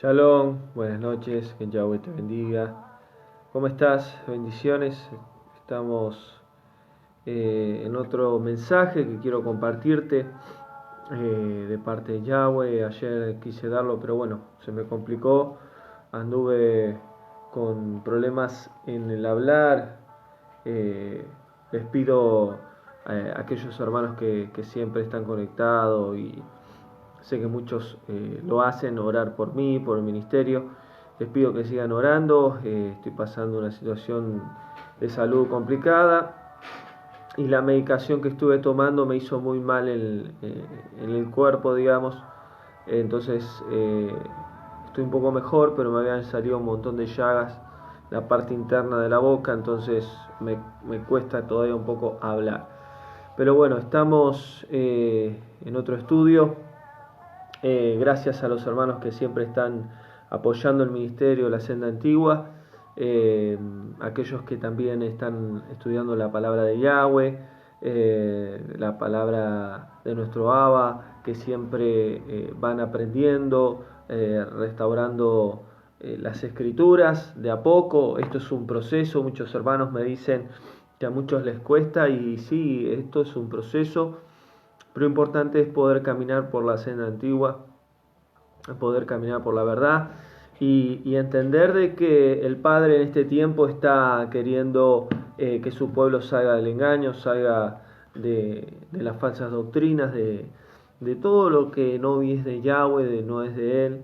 Shalom, buenas noches, que Yahweh te bendiga. ¿Cómo estás? Bendiciones. Estamos en otro mensaje que quiero compartirte de parte de Yahweh. Ayer quise darlo, pero bueno, se me complicó. Anduve con problemas en el hablar. Les pido a aquellos hermanos que siempre están conectados y sé que muchos lo hacen, orar por mí, por el ministerio. Les pido que sigan orando. Estoy pasando una situación de salud complicada y la medicación que estuve tomando me hizo muy mal en el cuerpo, digamos. Entonces estoy un poco mejor, pero me habían salido un montón de llagas en la parte interna de la boca, entonces me cuesta todavía un poco hablar. Pero bueno, estamos en otro estudio. Gracias a los hermanos que siempre están apoyando el ministerio, la senda antigua, aquellos que también están estudiando la palabra de Yahweh, la palabra de nuestro Abba, que siempre van aprendiendo, restaurando las escrituras de a poco. Esto es un proceso. Muchos hermanos me dicen que a muchos les cuesta, y sí, esto es un proceso. Pero lo importante es poder caminar por la senda antigua, poder caminar por la verdad y entender de que el Padre en este tiempo está queriendo que su pueblo salga del engaño, salga de las falsas doctrinas, de todo lo que no es de Yahweh, no es de Él.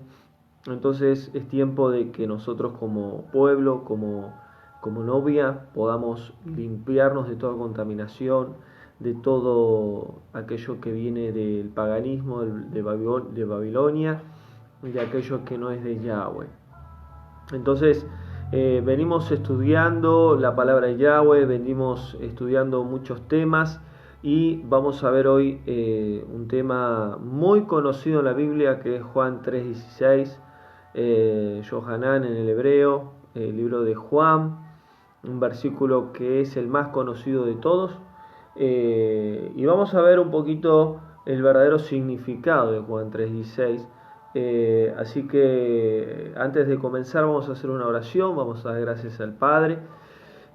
Entonces es tiempo de que nosotros como pueblo, como novia, podamos limpiarnos de toda contaminación, de todo aquello que viene del paganismo, de Babilonia, y de aquello que no es de Yahweh. Entonces venimos estudiando la palabra de Yahweh, venimos estudiando muchos temas, y vamos a ver hoy un tema muy conocido en la Biblia, que es Juan 3:16, Yohanan en el hebreo, el libro de Juan, un versículo que es el más conocido de todos. Y vamos a ver un poquito el verdadero significado de Juan 3:16. Así que antes de comenzar vamos a hacer una oración, vamos a dar gracias al Padre,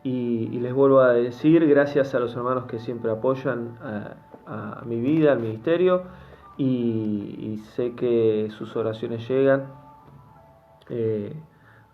y les vuelvo a decir gracias a los hermanos que siempre apoyan a mi vida, al ministerio, y sé que sus oraciones llegan.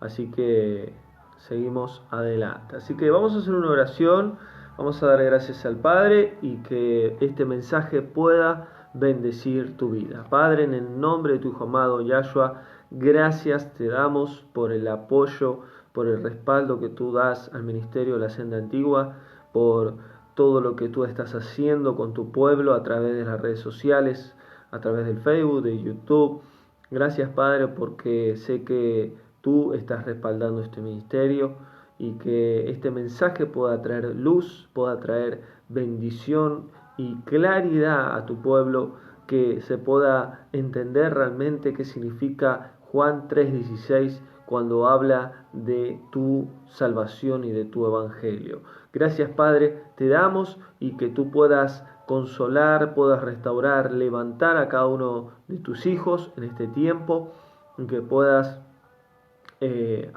Así que seguimos adelante. Así que vamos a hacer una oración, vamos a dar gracias al Padre y que este mensaje pueda bendecir tu vida. Padre, en el nombre de tu Hijo amado Yahshua, gracias te damos por el apoyo, por el respaldo que tú das al ministerio de la Senda Antigua, por todo lo que tú estás haciendo con tu pueblo a través de las redes sociales, a través del Facebook, de YouTube. Gracias, Padre, porque sé que tú estás respaldando este ministerio y que este mensaje pueda traer luz, pueda traer bendición y claridad a tu pueblo, que se pueda entender realmente qué significa Juan 3:16 cuando habla de tu salvación y de tu evangelio. Gracias, Padre, te damos, y que tú puedas consolar, puedas restaurar, levantar a cada uno de tus hijos en este tiempo, y que puedas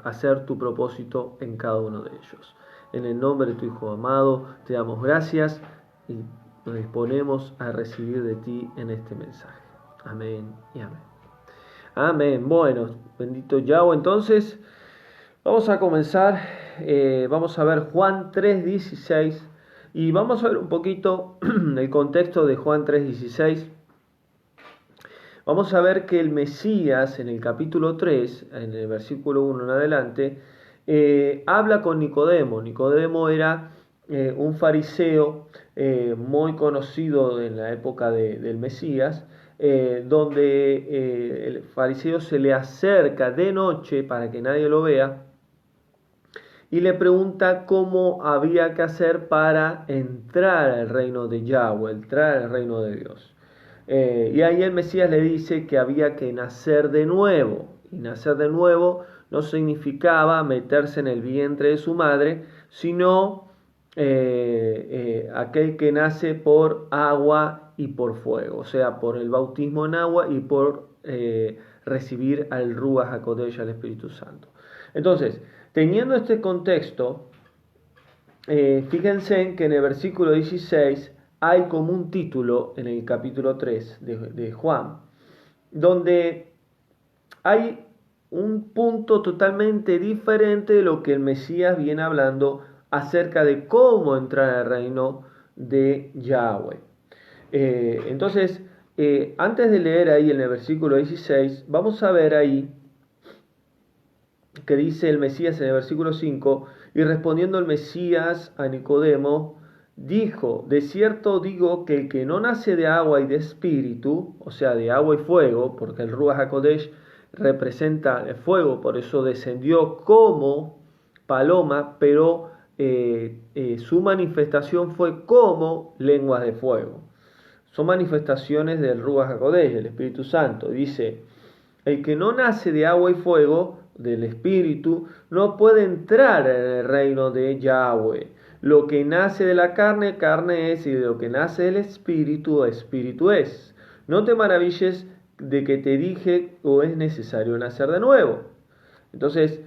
hacer tu propósito en cada uno de ellos. En el nombre de tu Hijo amado, te damos gracias y nos disponemos a recibir de ti en este mensaje. Amén y amén. Amén. Bueno, bendito Yahweh. Entonces, vamos a comenzar. Vamos a ver Juan 3:16 y vamos a ver un poquito el contexto de Juan 3:16. Vamos a ver que el Mesías en el capítulo 3, en el versículo 1 en adelante, habla con Nicodemo. Nicodemo era un fariseo muy conocido en la época del Mesías, donde el fariseo se le acerca de noche para que nadie lo vea y le pregunta cómo había que hacer para entrar al reino de Yahweh, entrar al reino de Dios. Y ahí el Mesías le dice que había que nacer de nuevo. Y nacer de nuevo no significaba meterse en el vientre de su madre, sino aquel que nace por agua y por fuego, o sea, por el bautismo en agua y por recibir al Ruach HaKodesh, al Espíritu Santo. Entonces, teniendo este contexto, fíjense que en el versículo 16 hay como un título en el capítulo 3 de Juan, donde hay un punto totalmente diferente de lo que el Mesías viene hablando acerca de cómo entrar al reino de Yahweh. Entonces, antes de leer ahí en el versículo 16, vamos a ver ahí que dice el Mesías en el versículo 5, y respondiendo el Mesías a Nicodemo, dijo, de cierto digo que el que no nace de agua y de espíritu, o sea, de agua y fuego, porque el Ruach HaKodesh representa el fuego, por eso descendió como paloma, pero su manifestación fue como lenguas de fuego. Son manifestaciones del Ruach HaKodesh, del Espíritu Santo. Dice, el que no nace de agua y fuego, del Espíritu, no puede entrar en el reino de Yahweh. Lo que nace de la carne, carne es, y de lo que nace del Espíritu, Espíritu es. No te maravilles de que te dije, o es necesario nacer de nuevo. Entonces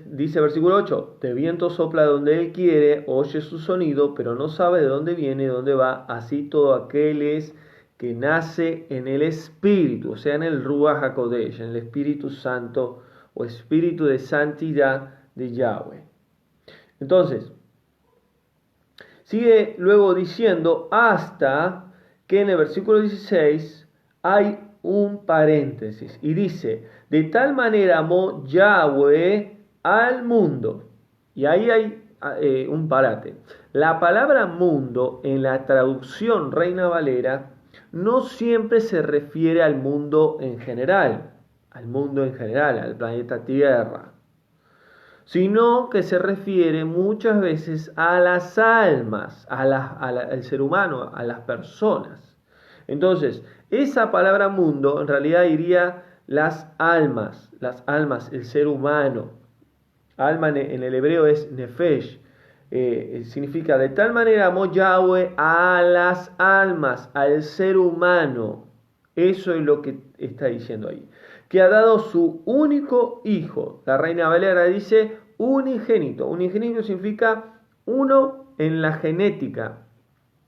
dice versículo 8, de viento sopla donde él quiere, oye su sonido, pero no sabe de dónde viene y dónde va. Así todo aquel es que nace en el Espíritu, o sea, en el Ruach HaKodesh, en el Espíritu Santo o Espíritu de santidad de Yahweh. Entonces, sigue luego diciendo hasta que en el versículo 16 hay un paréntesis y dice, de tal manera amó Yahweh al mundo. Y ahí hay un parate. La palabra mundo en la traducción Reina Valera no siempre se refiere al mundo en general, al planeta Tierra, sino que se refiere muchas veces a las almas, al ser humano, a las personas. Entonces, esa palabra mundo en realidad diría las almas, el ser humano. Alma en el hebreo es nefesh. Significa de tal manera amó Yahweh a las almas, al ser humano. Eso es lo que está diciendo ahí. Que ha dado su único hijo. La Reina Valera dice unigénito. Unigénito significa uno en la genética.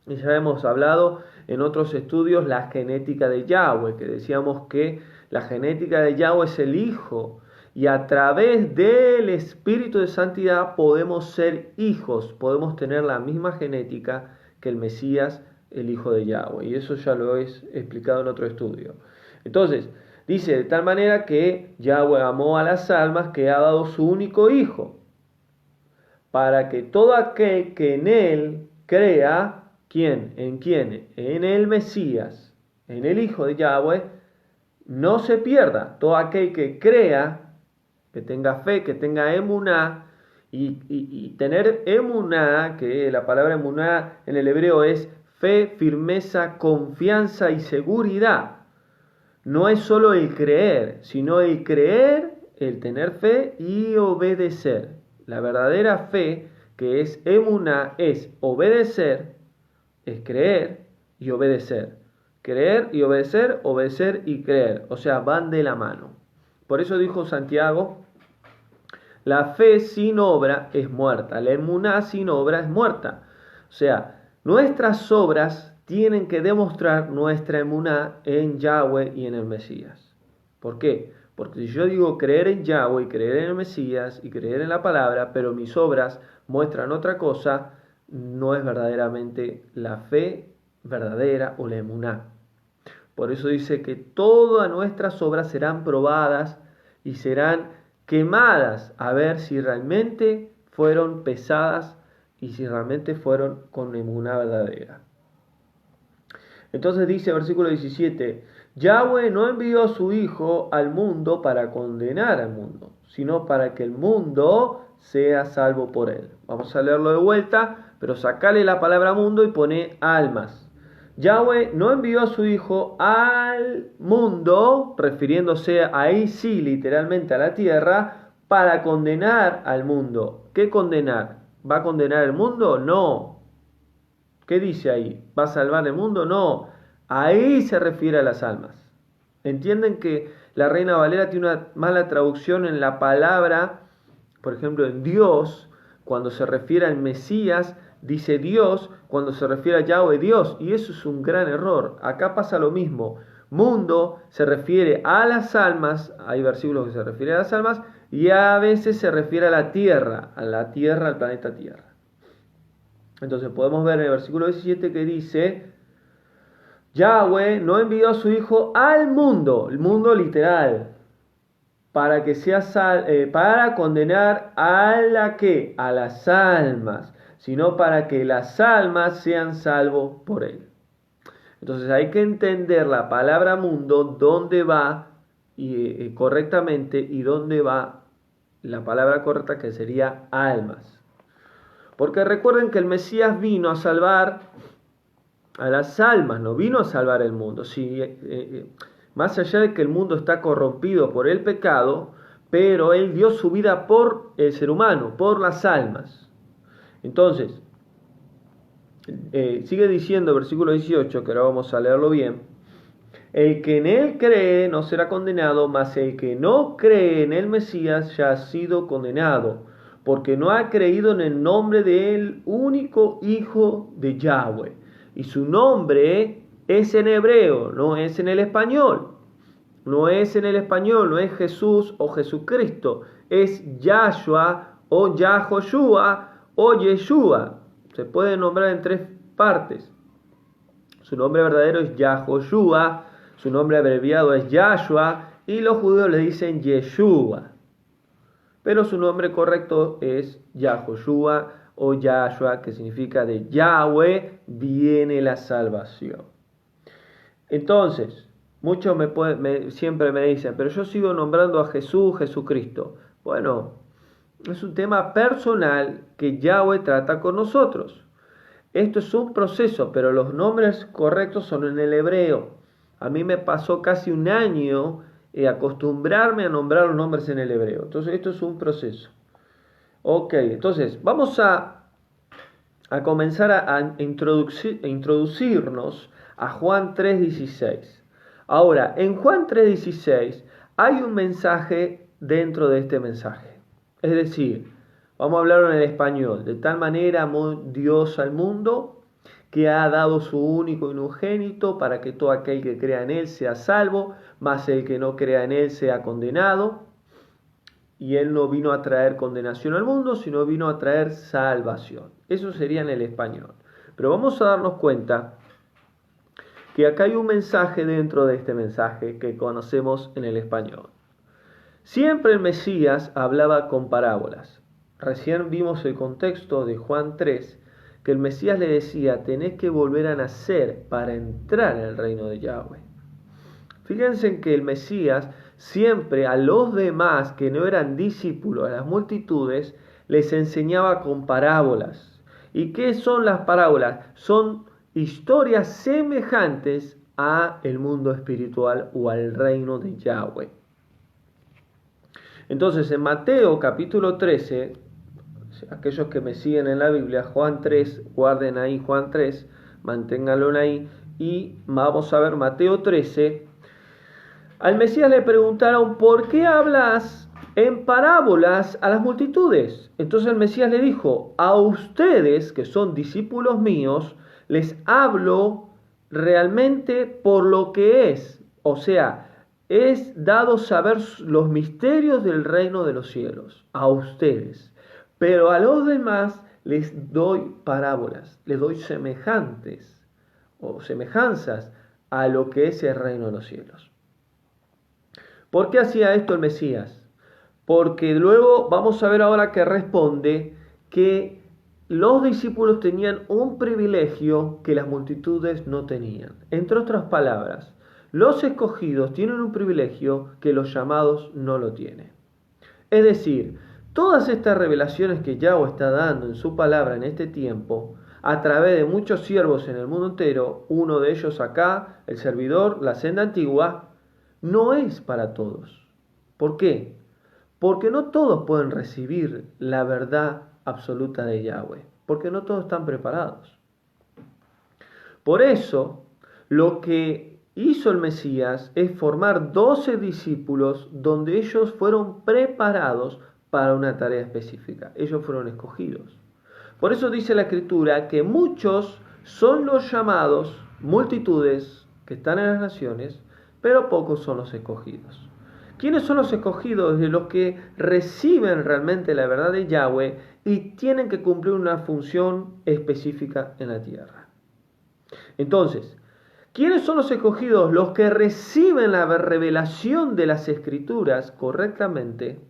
Y ya hemos hablado en otros estudios la genética de Yahweh, que decíamos que la genética de Yahweh es el Hijo. Y a través del Espíritu de Santidad podemos ser hijos, podemos tener la misma genética que el Mesías, el Hijo de Yahweh. Y eso ya lo he explicado en otro estudio. Entonces, dice, de tal manera que Yahweh amó a las almas que ha dado su único Hijo, para que todo aquel que en Él crea, ¿quién? ¿En quién? En el Mesías, en el Hijo de Yahweh, no se pierda. Todo aquel que crea, que tenga fe, que tenga emuná, y tener emuná, que la palabra emuná en el hebreo es fe, firmeza, confianza y seguridad. No es solo el creer, sino el creer, el tener fe y obedecer. La verdadera fe, que es emuná, es obedecer, es creer y obedecer. Creer y obedecer, obedecer y creer. O sea, van de la mano. Por eso dijo Santiago, la fe sin obra es muerta, la emuná sin obra es muerta. O sea, nuestras obras tienen que demostrar nuestra emuná en Yahweh y en el Mesías. ¿Por qué? Porque si yo digo creer en Yahweh y creer en el Mesías y creer en la palabra, pero mis obras muestran otra cosa, no es verdaderamente la fe verdadera o la emuná. Por eso dice que todas nuestras obras serán probadas y serán quemadas a ver si realmente fueron pesadas y si realmente fueron con emuná verdadera. Entonces dice versículo 17, Yahweh no envió a su Hijo al mundo para condenar al mundo, sino para que el mundo sea salvo por él. Vamos a leerlo de vuelta, pero sacale la palabra mundo y pone almas. Yahweh no envió a su Hijo al mundo, refiriéndose ahí sí literalmente a la tierra, para condenar al mundo. ¿Qué condenar? ¿Va a condenar el mundo? No. ¿Qué dice ahí? ¿Va a salvar el mundo? No. Ahí se refiere a las almas. Entienden que la Reina Valera tiene una mala traducción en la palabra, por ejemplo, en Dios, cuando se refiere al Mesías, dice Dios, cuando se refiere a Yahweh, Dios, y eso es un gran error. Acá pasa lo mismo. Mundo se refiere a las almas, hay versículos que se refieren a las almas, y a veces se refiere a la tierra, al planeta Tierra. Entonces podemos ver en el versículo 17 que dice: Yahweh no envió a su Hijo al mundo, el mundo literal, para que sea para condenar a a las almas, sino para que las almas sean salvos por él. Entonces hay que entender la palabra mundo, dónde va correctamente y dónde va la palabra correcta, que sería almas. Porque recuerden que el Mesías vino a salvar a las almas, no vino a salvar el mundo. Sí, más allá de que el mundo está corrompido por el pecado, pero Él dio su vida por el ser humano, por las almas. Entonces, sigue diciendo versículo 18, que ahora vamos a leerlo bien: el que en Él cree no será condenado, mas el que no cree en el Mesías ya ha sido condenado, porque no ha creído en el nombre del único Hijo de Yahweh. Y su nombre es en hebreo, no es en el español. No es en el español, no es Jesús o Jesucristo. Es Yahshua o Yahoshua o Yeshua. Se puede nombrar en tres partes. Su nombre verdadero es Yahoshua, su nombre abreviado es Yahshua, y los judíos le dicen Yeshua. Pero su nombre correcto es Yahoshua o Yahshua, que significa de Yahweh viene la salvación. Entonces, muchos siempre me dicen: pero yo sigo nombrando a Jesús, Jesucristo. Bueno, es un tema personal que Yahweh trata con nosotros. Esto es un proceso, pero los nombres correctos son en el hebreo. A mí me pasó casi un año acostumbrarme a nombrar los nombres en el hebreo. Entonces, esto es un proceso. Ok, entonces vamos a comenzar a introducirnos a Juan 3:16. Ahora, en Juan 3:16 hay un mensaje dentro de este mensaje. Es decir, vamos a hablarlo en el español: de tal manera amó Dios al mundo, que ha dado su único unigénito, para que todo aquel que crea en Él sea salvo, mas el que no crea en Él sea condenado. Y Él no vino a traer condenación al mundo, sino vino a traer salvación. Eso sería en el español. Pero vamos a darnos cuenta que acá hay un mensaje dentro de este mensaje que conocemos en el español. Siempre el Mesías hablaba con parábolas. Recién vimos el contexto de Juan 3, que el Mesías le decía: tenés que volver a nacer para entrar en el reino de Yahweh. Fíjense en que el Mesías siempre a los demás que no eran discípulos, a las multitudes, les enseñaba con parábolas. ¿Y qué son las parábolas? Son historias semejantes a el mundo espiritual o al reino de Yahweh. Entonces, en Mateo capítulo 13, aquellos que me siguen en la Biblia, Juan 3, guarden ahí Juan 3, manténganlo ahí, y vamos a ver Mateo 13. Al Mesías le preguntaron: ¿por qué hablas en parábolas a las multitudes? Entonces el Mesías le dijo: a ustedes, que son discípulos míos, les hablo realmente por lo que es. O sea, es dado saber los misterios del reino de los cielos, a ustedes. Pero a los demás les doy parábolas, les doy semejantes o semejanzas a lo que es el reino de los cielos. ¿Por qué hacía esto el Mesías? Porque luego vamos a ver ahora que responde que los discípulos tenían un privilegio que las multitudes no tenían. Entre otras palabras, los escogidos tienen un privilegio que los llamados no lo tienen. Es decir, todas estas revelaciones que Yahweh está dando en su palabra en este tiempo, a través de muchos siervos en el mundo entero, uno de ellos acá, el servidor, la senda antigua, no es para todos. ¿Por qué? Porque no todos pueden recibir la verdad absoluta de Yahweh, porque no todos están preparados. Por eso, lo que hizo el Mesías es formar 12 discípulos donde ellos fueron preparados para una tarea específica. Ellos fueron escogidos. Por eso dice la Escritura que muchos son los llamados, multitudes que están en las naciones, pero pocos son los escogidos. ¿Quiénes son los escogidos? De los que reciben realmente la verdad de Yahweh y tienen que cumplir una función específica en la tierra. Entonces, ¿quiénes son los escogidos? Los que reciben la revelación de las Escrituras correctamente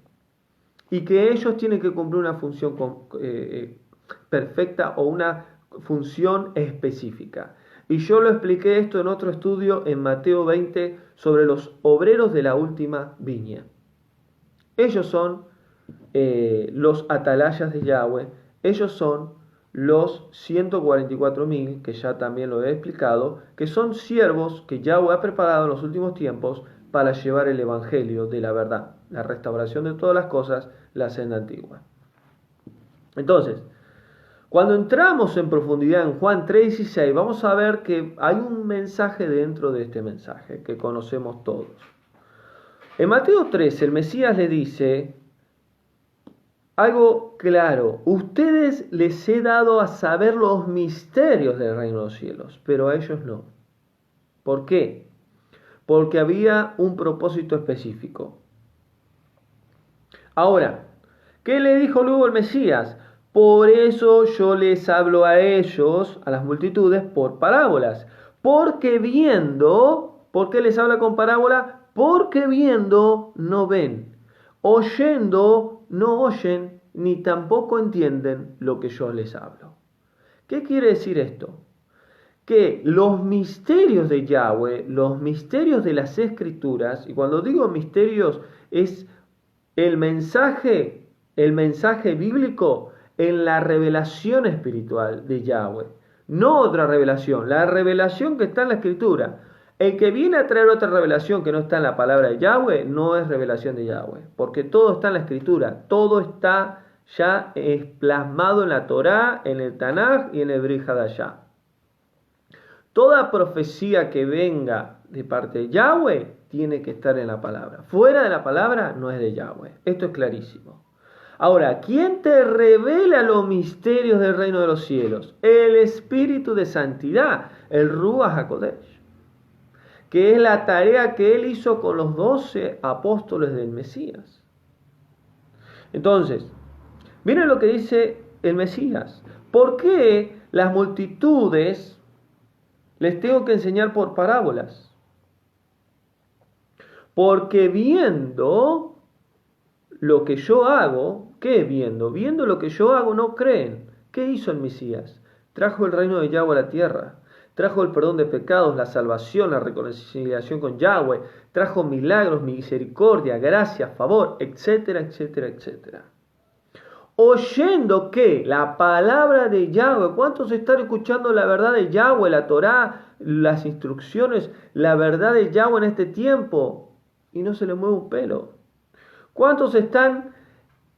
y que ellos tienen que cumplir una función perfecta o una función específica. Y yo lo expliqué esto en otro estudio en Mateo 20 sobre los obreros de la última viña. Ellos son los atalayas de Yahweh, ellos son los 144.000, que ya también lo he explicado, que son siervos que Yahweh ha preparado en los últimos tiempos para llevar el evangelio de la verdad, la restauración de todas las cosas, la senda antigua. Entonces, cuando entramos en profundidad en Juan 3:16, vamos a ver que hay un mensaje dentro de este mensaje que conocemos todos. En Mateo 13, el Mesías le dice algo claro: ustedes les he dado a saber los misterios del reino de los cielos, pero a ellos no. ¿Por qué? Porque había un propósito específico. Ahora, ¿qué le dijo luego el Mesías? Por eso yo les hablo a ellos, a las multitudes, por parábolas. Porque viendo, ¿por qué les habla con parábola? Porque viendo no ven, oyendo no oyen, ni tampoco entienden lo que yo les hablo. ¿Qué quiere decir esto? Que los misterios de Yahweh, los misterios de las Escrituras, y cuando digo misterios es el mensaje bíblico en la revelación espiritual de Yahweh. No otra revelación, la revelación que está en la Escritura. El que viene a traer otra revelación que no está en la palabra de Yahweh no es revelación de Yahweh, porque todo está en la Escritura, todo está ya plasmado en la Torá, en el Tanaj y en el Brit Hadashah. Toda profecía que venga de parte de Yahweh tiene que estar en la palabra. Fuera de la palabra no es de Yahweh. Esto es clarísimo. Ahora, ¿quién te revela los misterios del reino de los cielos? El Espíritu de Santidad, el Ruach HaKodesh, que es la tarea que él hizo con los 12 apóstoles del Mesías. Entonces, miren lo que dice el Mesías. ¿Por qué las multitudes les tengo que enseñar por parábolas? Porque viendo lo que yo hago, ¿qué viendo? Viendo lo que yo hago no creen. ¿Qué hizo el Mesías? Trajo el reino de Yahweh a la tierra. Trajo el perdón de pecados, la salvación, la reconciliación con Yahweh. Trajo milagros, misericordia, gracia, favor, etcétera, etcétera, etcétera. Oyendo que la palabra de Yahweh, ¿cuántos están escuchando la verdad de Yahweh, la Torá, las instrucciones, la verdad de Yahweh en este tiempo? Y no se le mueve un pelo. ¿Cuántos están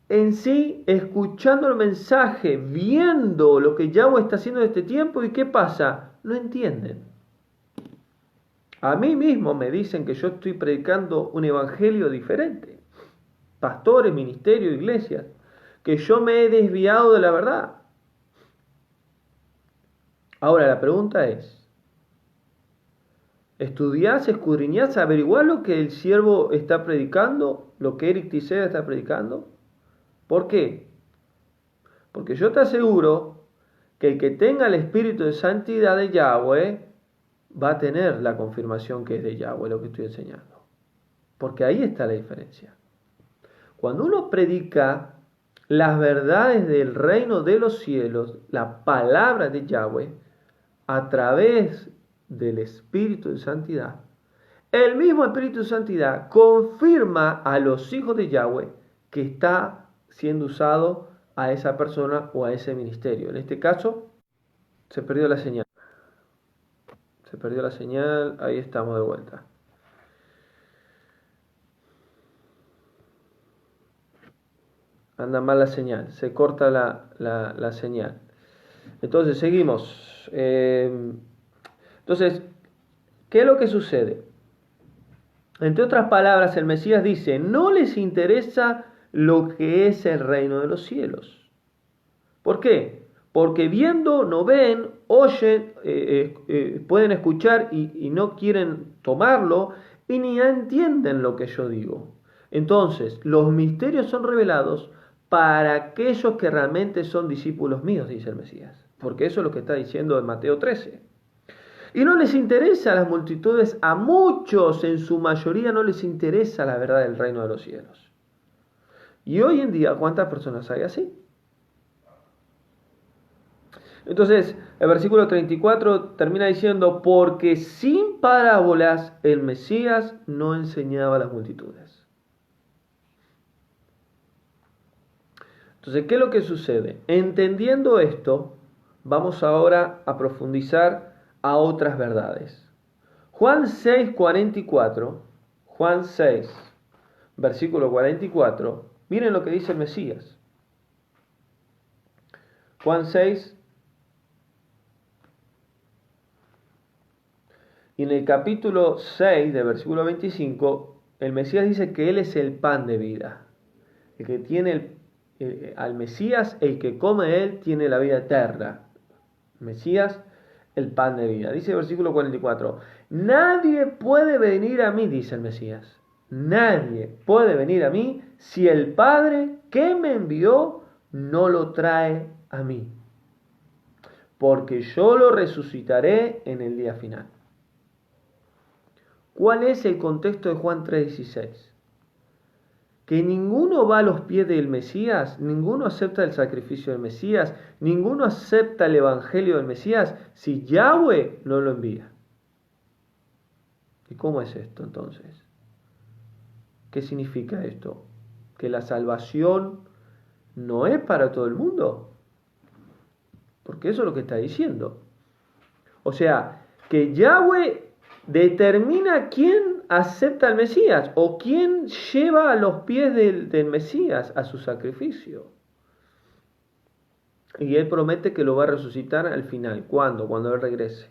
en sí escuchando el mensaje, viendo lo que Yahweh está haciendo en este tiempo? ¿Y qué pasa? No entienden. A mí mismo me dicen que yo estoy predicando un evangelio diferente. Pastores, ministerios, iglesias. Que yo me he desviado de la verdad. Ahora la pregunta es: ¿estudiás, escudriñás, averiguás lo que el siervo está predicando? ¿Lo que Eric Tisera está predicando? ¿Por qué? Porque yo te aseguro que el que tenga el espíritu de santidad de Yahweh va a tener la confirmación que es de Yahweh lo que estoy enseñando. Porque ahí está la diferencia. Cuando uno predica las verdades del reino de los cielos, la palabra de Yahweh, a través del Espíritu de Santidad, el mismo Espíritu de Santidad confirma a los hijos de Yahweh que está siendo usado a esa persona o a ese ministerio. En este caso, se perdió la señal. Se perdió la señal, ahí estamos de vuelta. Anda mal la señal, se corta la señal. Entonces, seguimos. Entonces, ¿qué es lo que sucede? Entre otras palabras, el Mesías dice, no les interesa lo que es el reino de los cielos. ¿Por qué? Porque viendo no ven, oyen, pueden escuchar y no quieren tomarlo y ni entienden lo que yo digo. Entonces, los misterios son revelados para aquellos que realmente son discípulos míos, dice el Mesías. Porque eso es lo que está diciendo en Mateo 13. Y no les interesa a las multitudes, a muchos en su mayoría no les interesa la verdad del reino de los cielos. Y hoy en día, ¿cuántas personas hay así? Entonces, el versículo 34 termina diciendo, porque sin parábolas el Mesías no enseñaba a las multitudes. Entonces, ¿qué es lo que sucede? Entendiendo esto, vamos ahora a profundizar a otras verdades. Juan 6:44, Juan 6, versículo 44, miren lo que dice el Mesías. Juan 6, y en el capítulo 6 del versículo 25, el Mesías dice que Él es el pan de vida. El que tiene al Mesías, el que come Él, tiene la vida eterna. Mesías, el pan de vida. Dice el versículo 44, nadie puede venir a mí, dice el Mesías. Nadie puede venir a mí si el Padre que me envió no lo trae a mí. Porque yo lo resucitaré en el día final. ¿Cuál es el contexto de Juan 3:16? Que ninguno va a los pies del Mesías, ninguno acepta el sacrificio del Mesías, ninguno acepta el evangelio del Mesías si Yahweh no lo envía. ¿Y cómo es esto entonces? ¿Qué significa esto? ¿Que la salvación no es para todo el mundo? Porque eso es lo que está diciendo. O sea, que Yahweh determina quién acepta al Mesías o quién lleva a los pies del Mesías a su sacrificio. Y Él promete que lo va a resucitar al final. ¿Cuándo? Cuando Él regrese.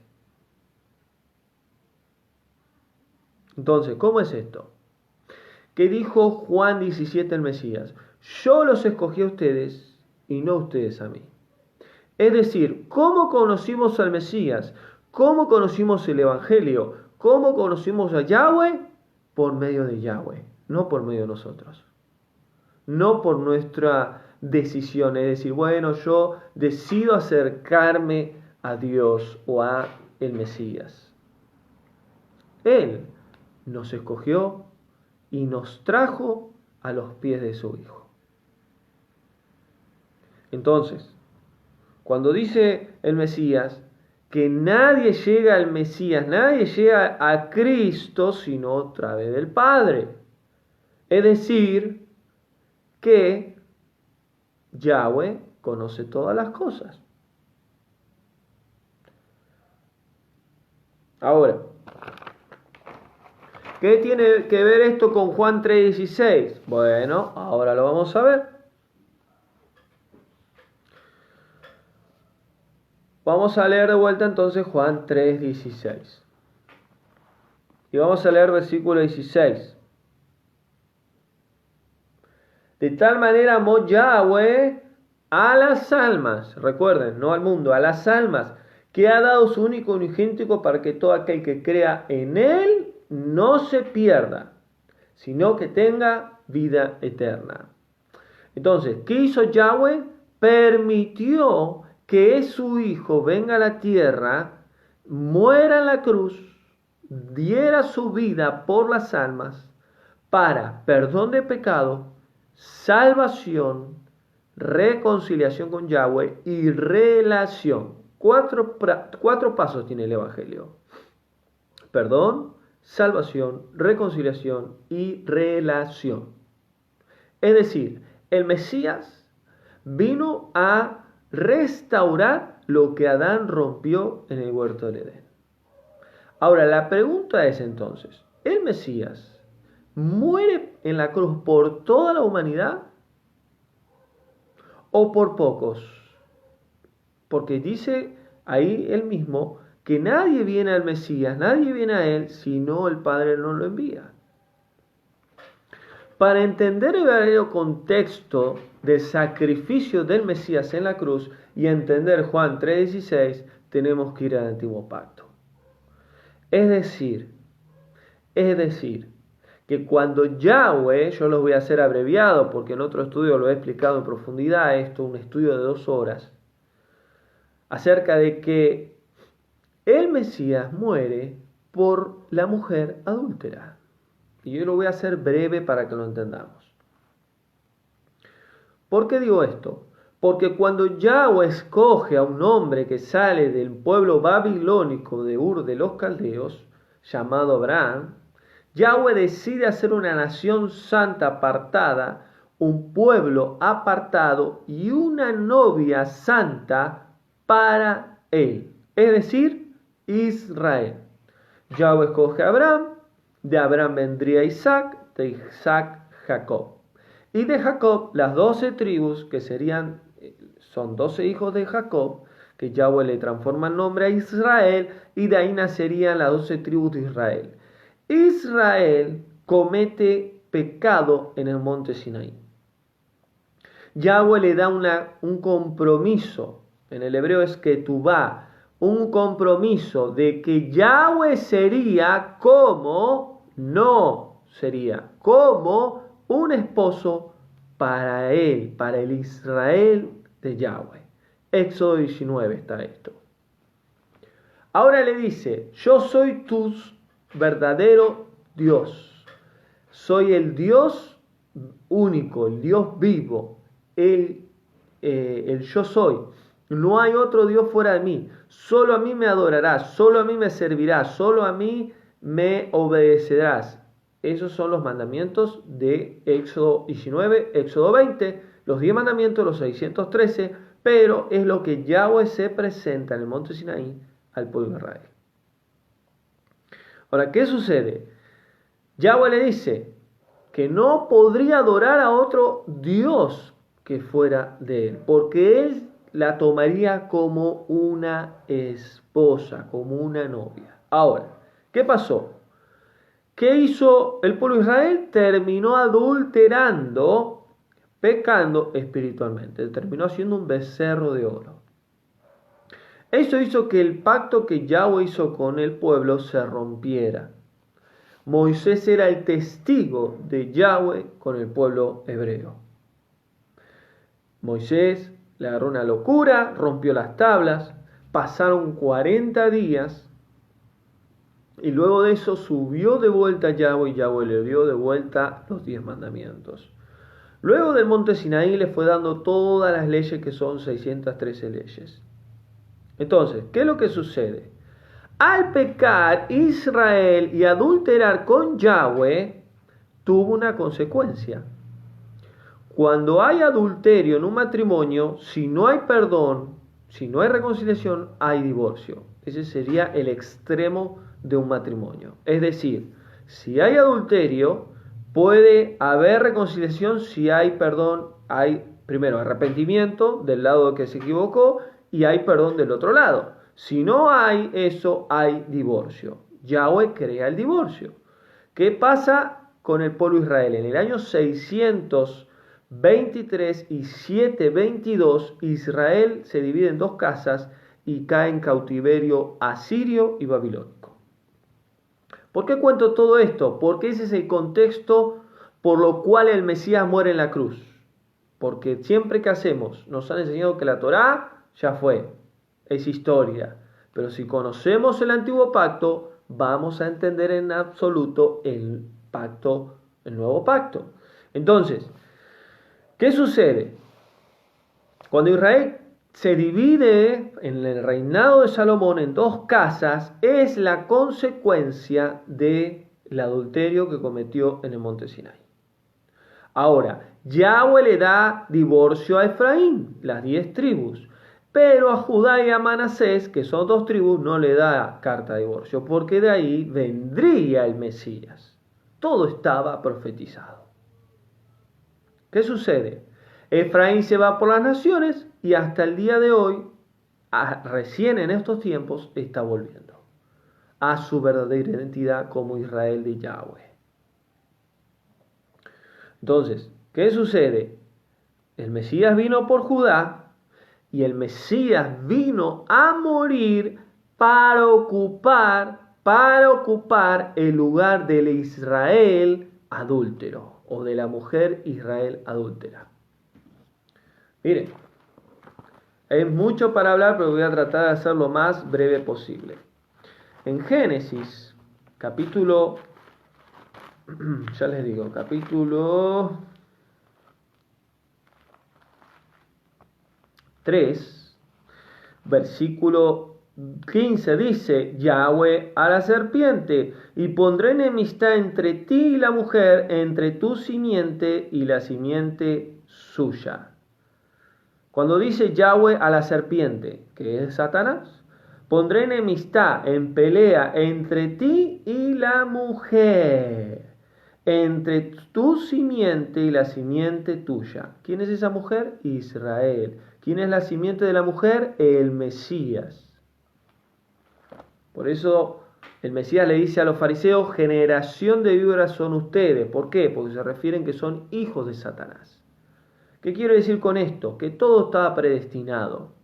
Entonces, ¿cómo es esto? ¿Qué dijo Juan 17 el Mesías? Yo los escogí a ustedes y no ustedes a mí. Es decir, ¿cómo conocimos al Mesías? ¿Cómo conocimos el Evangelio? ¿Cómo conocimos a Yahweh? Por medio de Yahweh, no por medio de nosotros. No por nuestra decisión, es decir, bueno, yo decido acercarme a Dios o a el Mesías. Él nos escogió y nos trajo a los pies de su Hijo. Entonces, cuando dice el Mesías que nadie llega al Mesías, nadie llega a Cristo sino a través del Padre. Es decir, que Yahweh conoce todas las cosas. Ahora, ¿qué tiene que ver esto con Juan 3:16? Bueno, ahora lo vamos a ver. Vamos a leer de vuelta entonces Juan 3:16. Y vamos a leer versículo 16. De tal manera amó Yahweh a las almas, recuerden, no al mundo, a las almas, que ha dado su único unigénito para que todo aquel que crea en Él no se pierda, sino que tenga vida eterna. Entonces, ¿qué hizo Yahweh? Permitió que su Hijo venga a la tierra, muera en la cruz, diera su vida por las almas, para perdón de pecado, salvación, reconciliación con Yahweh y relación. Cuatro pasos tiene el Evangelio. Perdón, salvación, reconciliación y relación. Es decir, el Mesías vino a restaurar lo que Adán rompió en el huerto del Edén. Ahora, la pregunta es entonces, ¿el Mesías muere en la cruz por toda la humanidad o por pocos? Porque dice ahí él mismo que nadie viene al Mesías, nadie viene a Él, si no el Padre no lo envía. Para entender el verdadero contexto del sacrificio del Mesías en la cruz y entender Juan 3:16, tenemos que ir al Antiguo Pacto. Es decir, que cuando Yahweh, yo los voy a hacer abreviado porque en otro estudio lo he explicado en profundidad, esto un estudio de 2 horas, acerca de que el Mesías muere por la mujer adúltera. Y yo lo voy a hacer breve para que lo entendamos. ¿Por qué digo esto? Porque cuando Yahweh escoge a un hombre que sale del pueblo babilónico de Ur de los Caldeos, llamado Abraham, Yahweh decide hacer una nación santa apartada, un pueblo apartado y una novia santa para él, es decir, Israel. Yahweh escoge a Abraham, de Abraham vendría Isaac, de Isaac Jacob. Y de Jacob las 12 tribus, que son 12 hijos de Jacob, que Yahweh le transforma el nombre a Israel, y de ahí nacerían las 12 tribus de Israel. Israel comete pecado en el monte Sinaí. Yahweh le da un compromiso, en el hebreo es ketubá, un compromiso de que Yahweh sería como un esposo para él, para el Israel de Yahweh. Éxodo 19 está esto. Ahora le dice, yo soy tu verdadero Dios. Soy el Dios único, el Dios vivo, el yo soy. No hay otro Dios fuera de mí. Solo a mí me adorarás, solo a mí me servirás, solo a mí me obedecerás. Esos son los mandamientos de Éxodo 19, Éxodo 20, los 10 mandamientos, los 613, pero es lo que Yahweh se presenta en el monte Sinaí al pueblo de Israel. Ahora, ¿qué sucede? Yahweh le dice que no podría adorar a otro Dios que fuera de él, porque él la tomaría como una esposa, como una novia. Ahora, ¿qué pasó? ¿Qué hizo el pueblo de Israel? Terminó adulterando, pecando espiritualmente. Terminó haciendo un becerro de oro. Eso hizo que el pacto que Yahweh hizo con el pueblo se rompiera. Moisés era el testigo de Yahweh con el pueblo hebreo. Moisés le agarró una locura, rompió las tablas, pasaron 40 días y luego de eso subió de vuelta a Yahweh y Yahweh le dio de vuelta los 10 mandamientos. Luego del monte Sinaí le fue dando todas las leyes, que son 613 leyes. Entonces, ¿qué es lo que sucede? Al pecar Israel y adulterar con Yahweh, tuvo una consecuencia. Cuando hay adulterio en un matrimonio, si no hay perdón, si no hay reconciliación, hay divorcio. Ese sería el extremo de un matrimonio. Es decir, si hay adulterio, puede haber reconciliación si hay perdón, hay primero arrepentimiento del lado que se equivocó y hay perdón del otro lado. Si no hay eso, hay divorcio. Yahweh crea el divorcio. ¿Qué pasa con el pueblo de Israel? En el año 623 y 722, Israel se divide en 2 casas y cae en cautiverio asirio y babilónico. ¿Por qué cuento todo esto? Porque ese es el contexto por lo cual el Mesías muere en la cruz. Porque siempre que hacemos, nos han enseñado que la Torá ya fue, es historia. Pero si conocemos el antiguo pacto, vamos a entender en absoluto el nuevo pacto. Entonces, ¿qué sucede? Cuando Israel se divide en el reinado de Salomón en 2 casas, es la consecuencia del adulterio que cometió en el monte Sinaí. Ahora, Yahweh le da divorcio a Efraín, las 10 tribus, pero a Judá y a Manasés, que son 2 tribus, no le da carta de divorcio, porque de ahí vendría el Mesías. Todo estaba profetizado. ¿Qué sucede? Efraín se va por las naciones y hasta el día de hoy recién en estos tiempos está volviendo a su verdadera identidad como Israel de Yahweh. Entonces, ¿qué sucede? El Mesías vino por Judá y el Mesías vino a morir para ocupar el lugar del Israel adúltero o de la mujer Israel adúltera. Miren, hay mucho para hablar, pero voy a tratar de hacerlo lo más breve posible. En Génesis, capítulo 3, versículo 15 dice: Yahweh a la serpiente, y pondré enemistad entre ti y la mujer, entre tu simiente y la simiente suya. Cuando dice Yahweh a la serpiente, que es Satanás, pondré enemistad en pelea entre ti y la mujer, entre tu simiente y la simiente tuya. ¿Quién es esa mujer? Israel. ¿Quién es la simiente de la mujer? El Mesías. Por eso el Mesías le dice a los fariseos: generación de víboras son ustedes. ¿Por qué? Porque se refieren que son hijos de Satanás. ¿Qué quiero decir con esto? Que todo estaba predestinado.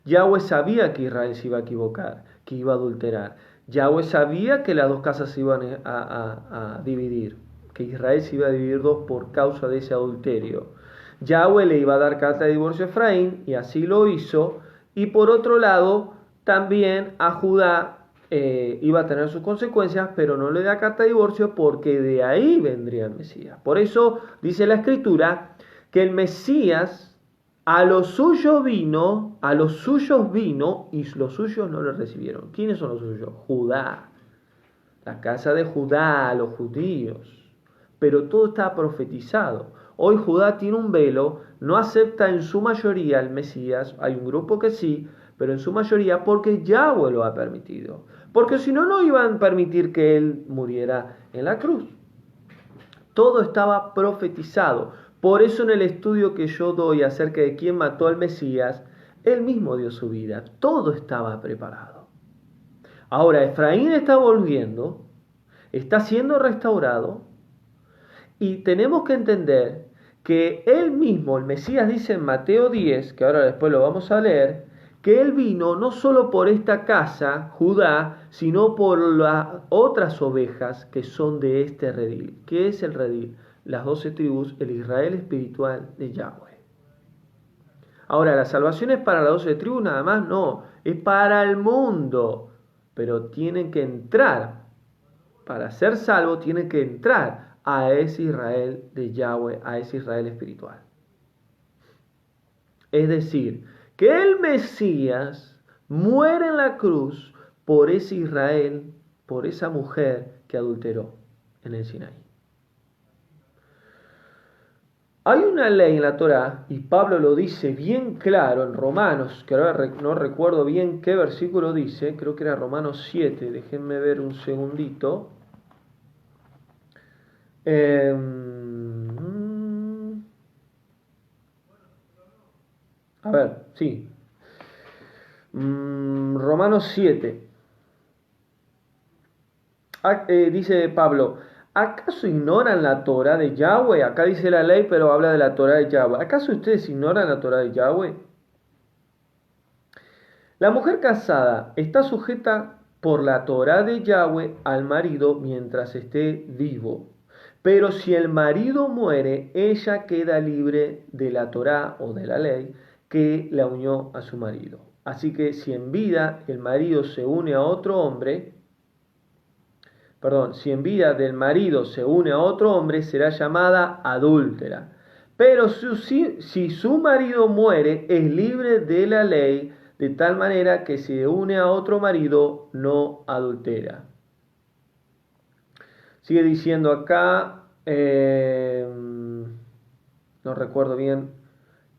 Yahweh sabía que Israel se iba a equivocar, que iba a adulterar. Yahweh sabía que las dos casas se iban a dividir, que Israel se iba a dividir dos por causa de ese adulterio. Yahweh le iba a dar carta de divorcio a Efraín, y así lo hizo. Y por otro lado, también a Judá iba a tener sus consecuencias, pero no le da carta de divorcio porque de ahí vendría el Mesías. Por eso dice la Escritura que el Mesías a los suyos vino y los suyos no le recibieron. ¿Quiénes son los suyos? Judá, la casa de Judá, los judíos. Pero todo está profetizado. Hoy Judá tiene un velo, no acepta en su mayoría el Mesías. Hay un grupo que sí, pero en su mayoría porque Yahweh lo ha permitido. Porque si no, no iban a permitir que él muriera en la cruz. Todo estaba profetizado. Por eso en el estudio que yo doy acerca de quién mató al Mesías, él mismo dio su vida. Todo estaba preparado. Ahora Efraín está volviendo, está siendo restaurado, y tenemos que entender que él mismo, el Mesías, dice en Mateo 10, que ahora después lo vamos a leer, que él vino no solo por esta casa, Judá, sino por las otras ovejas que son de este redil. ¿Qué es el redil? Las 12 tribus, el Israel espiritual de Yahweh. Ahora, la salvación es para las 12 tribus nada más, no, es para el mundo, pero tienen que entrar, para ser salvo tienen que entrar a ese Israel de Yahweh, a ese Israel espiritual. Es decir, que el Mesías muere en la cruz por ese Israel, por esa mujer que adulteró en el Sinaí. Hay una ley en la Torá, y Pablo lo dice bien claro en Romanos, que ahora no recuerdo bien qué versículo dice, creo que era Romanos 7, déjenme ver un segundito. A ver, sí. Romanos 7. Dice Pablo: ¿acaso ignoran la Torá de Yahweh? Acá dice la ley, pero habla de la Torá de Yahweh. ¿Acaso ustedes ignoran la Torá de Yahweh? La mujer casada está sujeta por la Torá de Yahweh al marido mientras esté vivo. Pero si el marido muere, ella queda libre de la Torá o de la ley que la unió a su marido. Así que si en vida el marido se une a otro hombre, si en vida del marido se une a otro hombre, será llamada adúltera. Pero si su marido muere, es libre de la ley, de tal manera que si se une a otro marido, no adultera. Sigue diciendo acá, no recuerdo bien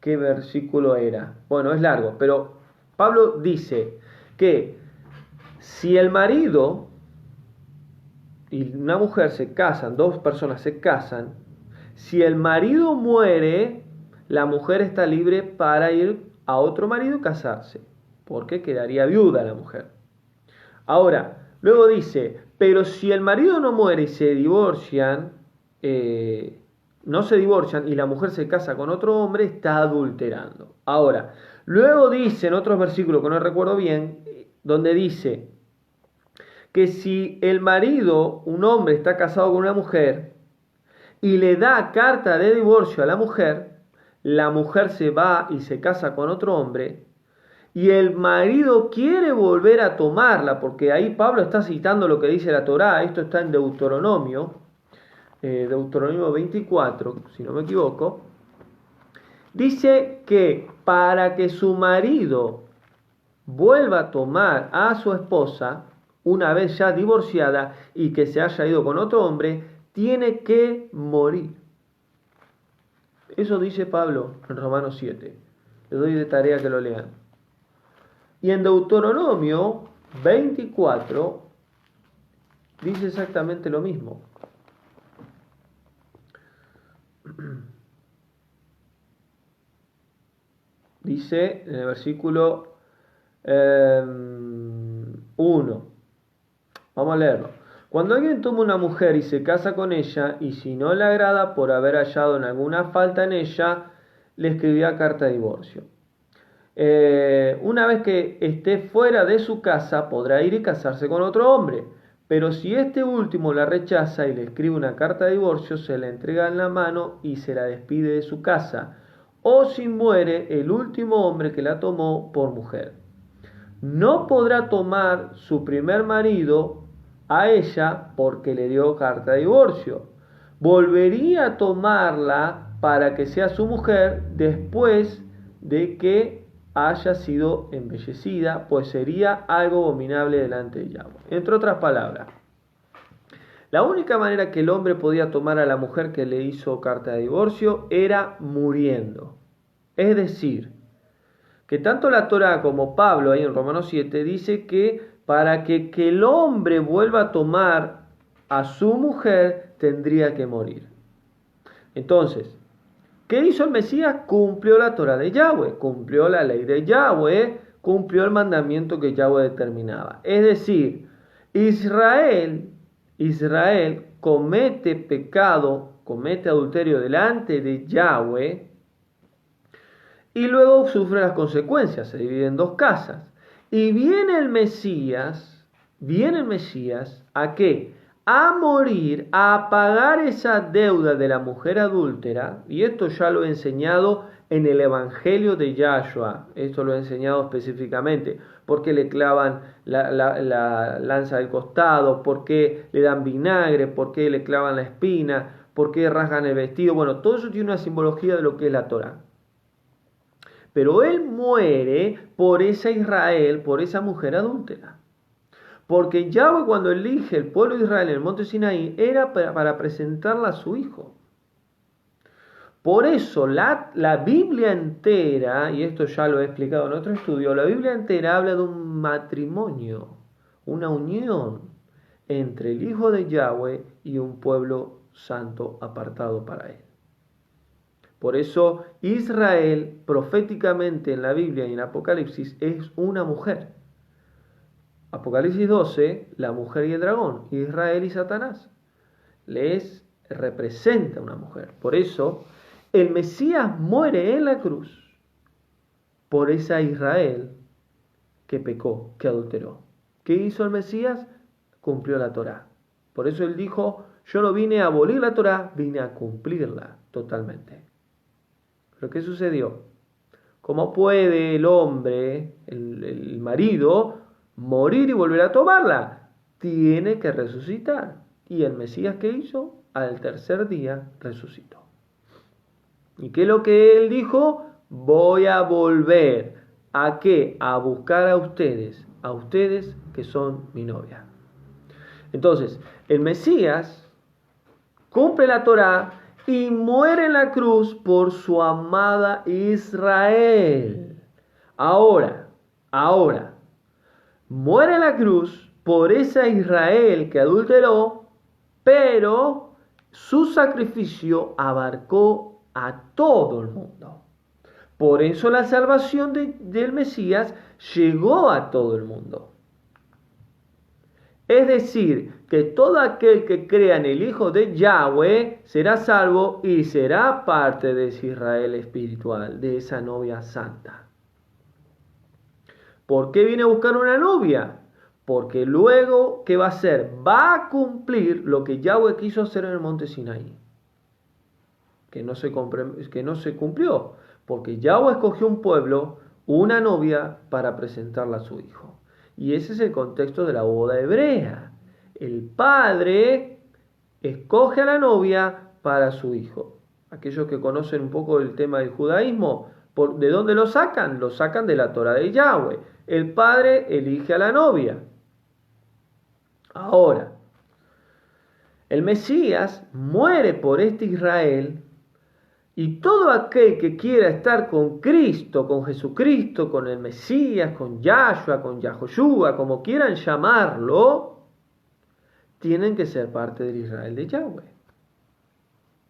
qué versículo era. Bueno, es largo, pero Pablo dice que si el marido y una mujer se casan, dos personas se casan, si el marido muere, la mujer está libre para ir a otro marido y casarse, porque quedaría viuda la mujer. Ahora, luego dice, pero si el marido no muere y se divorcian, no se divorcian y la mujer se casa con otro hombre, está adulterando. Ahora, luego dice en otros versículos que no recuerdo bien, donde dice que si el marido, un hombre, está casado con una mujer y le da carta de divorcio a la mujer se va y se casa con otro hombre, y el marido quiere volver a tomarla, porque ahí Pablo está citando lo que dice la Torá, esto está en Deuteronomio 24, si no me equivoco, dice que para que su marido vuelva a tomar a su esposa, una vez ya divorciada y que se haya ido con otro hombre, tiene que morir. Eso dice Pablo en Romanos 7. Les doy de tarea que lo lean. Y en Deuteronomio 24 dice exactamente lo mismo. Dice en el versículo 1. Vamos a leerlo. Cuando alguien toma una mujer y se casa con ella, y si no le agrada por haber hallado en alguna falta en ella, le escribía carta de divorcio. Una vez que esté fuera de su casa, podrá ir y casarse con otro hombre. Pero si este último la rechaza y le escribe una carta de divorcio, se la entrega en la mano y se la despide de su casa. O si muere el último hombre que la tomó por mujer. No podrá tomar su primer marido a ella porque le dio carta de divorcio. Volvería a tomarla para que sea su mujer después de que haya sido embellecida, pues sería algo abominable delante de Yahweh. Entre otras palabras, la única manera que el hombre podía tomar a la mujer que le hizo carta de divorcio era muriendo. Es decir, que tanto la Torá como Pablo ahí en Romanos 7 dice que para que el hombre vuelva a tomar a su mujer tendría que morir. Entonces, ¿qué hizo el Mesías? Cumplió la Torá de Yahweh, cumplió la ley de Yahweh, cumplió el mandamiento que Yahweh determinaba. Es decir, Israel comete pecado, comete adulterio delante de Yahweh y luego sufre las consecuencias, se divide en dos casas. Y viene el Mesías, ¿a qué? A morir, a pagar esa deuda de la mujer adúltera, y esto ya lo he enseñado en el Evangelio de Yahshua, esto lo he enseñado específicamente, por qué le clavan la lanza del costado, por qué le dan vinagre, por qué le clavan la espina, por qué rasgan el vestido, bueno, todo eso tiene una simbología de lo que es la Torá. Pero él muere por esa Israel, por esa mujer adúltera. Porque Yahweh cuando elige el pueblo de Israel en el monte Sinaí era para presentarla a su hijo. Por eso la Biblia entera, y esto ya lo he explicado en otro estudio, la Biblia entera habla de un matrimonio, una unión entre el hijo de Yahweh y un pueblo santo apartado para él. Por eso Israel proféticamente en la Biblia y en Apocalipsis es una mujer. Apocalipsis 12, la mujer y el dragón, Israel y Satanás. Les representa una mujer. Por eso el Mesías muere en la cruz por esa Israel que pecó, que adulteró. ¿Qué hizo el Mesías? Cumplió la Torá. Por eso él dijo, yo no vine a abolir la Torá, vine a cumplirla totalmente. ¿Pero qué sucedió? ¿Cómo puede el hombre, el marido, morir y volver a tomarla? Tiene que resucitar. ¿Y el Mesías qué hizo? Al tercer día resucitó. ¿Y qué es lo que él dijo? Voy a volver. ¿A qué? A buscar a ustedes que son mi novia. Entonces, el Mesías cumple la Torá y muere en la cruz por su amada Israel. Ahora, muere en la cruz por esa Israel que adulteró, pero su sacrificio abarcó a todo el mundo. Por eso la salvación del Mesías llegó a todo el mundo. Es decir, que todo aquel que crea en el Hijo de Yahweh será salvo y será parte de ese Israel espiritual, de esa novia santa. ¿Por qué viene a buscar una novia? Porque luego, ¿qué va a hacer? Va a cumplir lo que Yahweh quiso hacer en el monte Sinaí. Que no se cumplió. Porque Yahweh escogió un pueblo, una novia, para presentarla a su hijo. Y ese es el contexto de la boda hebrea. El padre escoge a la novia para su hijo. Aquellos que conocen un poco el tema del judaísmo, ¿de dónde lo sacan? Lo sacan de la Torah de Yahweh. El padre elige a la novia. Ahora, el Mesías muere por este Israel, y todo aquel que quiera estar con Cristo, con Jesucristo, con el Mesías, con Yahshua, con Yahoshua, como quieran llamarlo, tienen que ser parte del Israel de Yahweh.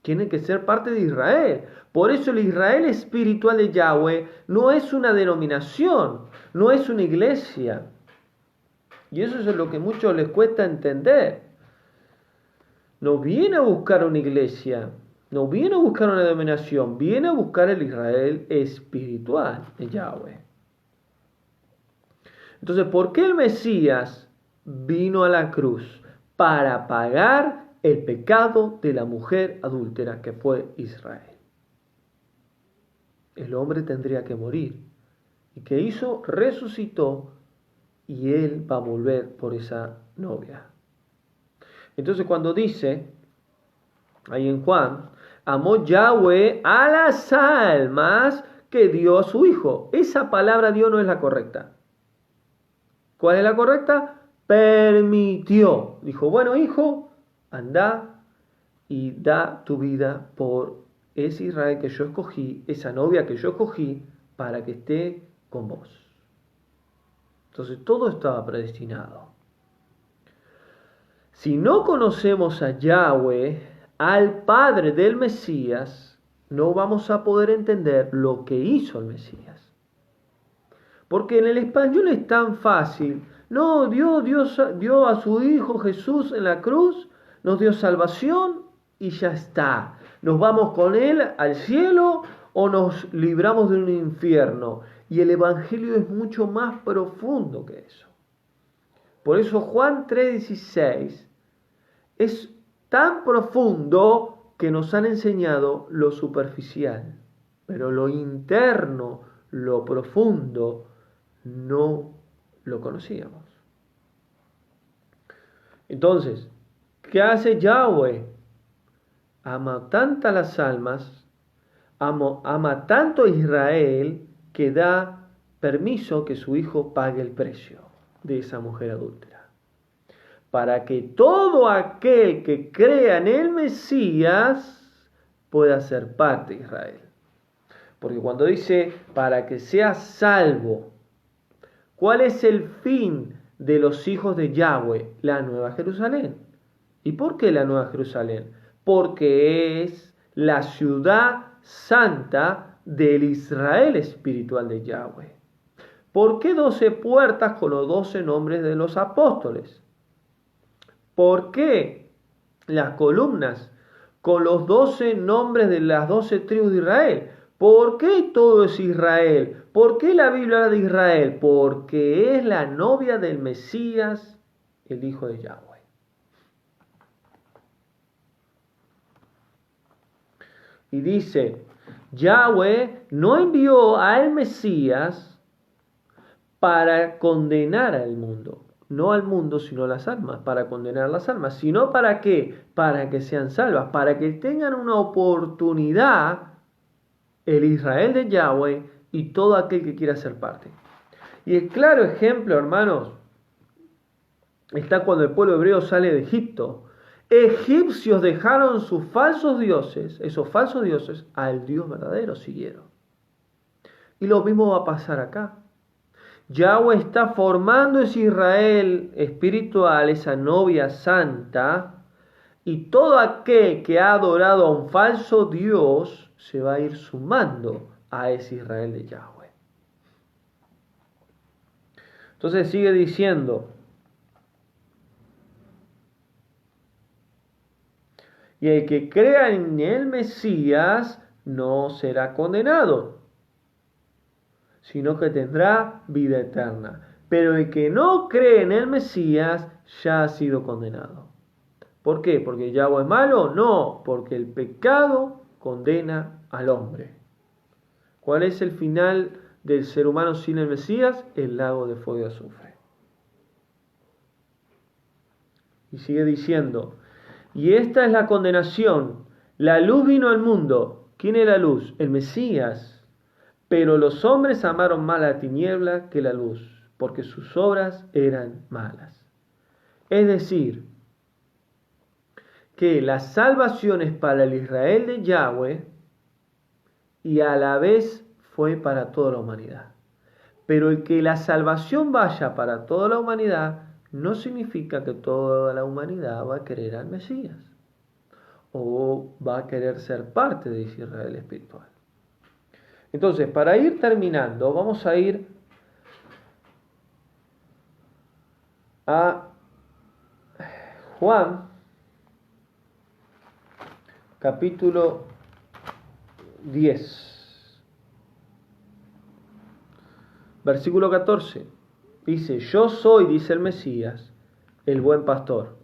Tienen que ser parte de Israel. Por eso el Israel espiritual de Yahweh no es una denominación, no es una iglesia. Y eso es lo que a muchos les cuesta entender. No viene a buscar una iglesia, no viene a buscar una denominación, viene a buscar el Israel espiritual de Yahweh. Entonces, ¿por qué el Mesías vino a la cruz? Para pagar el pecado de la mujer adúltera que fue Israel. El hombre tendría que morir. ¿Y qué hizo? Resucitó y él va a volver por esa novia. Entonces cuando dice, ahí en Juan, amó Yahweh a las almas que dio a su hijo. Esa palabra dio no es la correcta. ¿Cuál es la correcta? Permitió. Dijo, bueno, hijo, anda y da tu vida por ese Israel que yo escogí, esa novia que yo escogí, para que esté con vos. Entonces todo estaba predestinado. Si no conocemos a Yahweh, al Padre del Mesías, no vamos a poder entender lo que hizo el Mesías. Porque en el español es tan fácil. No, Dios dio a su Hijo Jesús en la cruz, nos dio salvación y ya está. Nos vamos con Él al cielo o nos libramos de un infierno. Y el Evangelio es mucho más profundo que eso. Por eso Juan 3:16 es tan profundo que nos han enseñado lo superficial, pero lo interno, lo profundo, no lo conocíamos. Entonces, ¿qué hace Yahweh? Ama tantas las almas, ama tanto a Israel, que da permiso que su hijo pague el precio de esa mujer adúltera. Para que todo aquel que crea en el Mesías pueda ser parte de Israel. Porque cuando dice para que seas salvo, ¿cuál es el fin de los hijos de Yahweh? La Nueva Jerusalén. ¿Y por qué la Nueva Jerusalén? Porque es la ciudad santa del Israel espiritual de Yahweh. ¿Por qué 12 puertas con los 12 nombres de los apóstoles? ¿Por qué las columnas con los 12 nombres de las 12 tribus de Israel? ¿Por qué todo es Israel? ¿Por qué la Biblia habla de Israel? Porque es la novia del Mesías, el Hijo de Yahweh. Y dice, Yahweh no envió al Mesías para condenar al mundo. No al mundo, sino a las almas, para condenar las almas. ¿Sino para qué? Para que sean salvas, para que tengan una oportunidad el Israel de Yahweh y todo aquel que quiera ser parte. Y el claro ejemplo, hermanos, está cuando el pueblo hebreo sale de Egipto. Egipcios dejaron sus falsos dioses, esos falsos dioses, al Dios verdadero siguieron. Y lo mismo va a pasar acá. Yahweh está formando ese Israel espiritual, esa novia santa, y todo aquel que ha adorado a un falso Dios se va a ir sumando a ese Israel de Yahweh. Entonces sigue diciendo, y el que crea en el Mesías no será condenado, sino que tendrá vida eterna. Pero el que no cree en el Mesías ya ha sido condenado. ¿Por qué? ¿Porque Yahweh es malo? No, porque el pecado condena al hombre. ¿Cuál es el final del ser humano sin el Mesías? El lago de fuego y azufre. Y sigue diciendo, y esta es la condenación. La luz vino al mundo. ¿Quién es la luz? El Mesías. Pero los hombres amaron más la tiniebla que la luz, porque sus obras eran malas. Es decir, que la salvación es para el Israel de Yahweh y a la vez fue para toda la humanidad. Pero el que la salvación vaya para toda la humanidad no significa que toda la humanidad va a querer al Mesías o va a querer ser parte de ese Israel espiritual. Entonces, para ir terminando, vamos a ir a Juan, capítulo 10, versículo 14. Dice, yo soy, dice el Mesías, el buen pastor.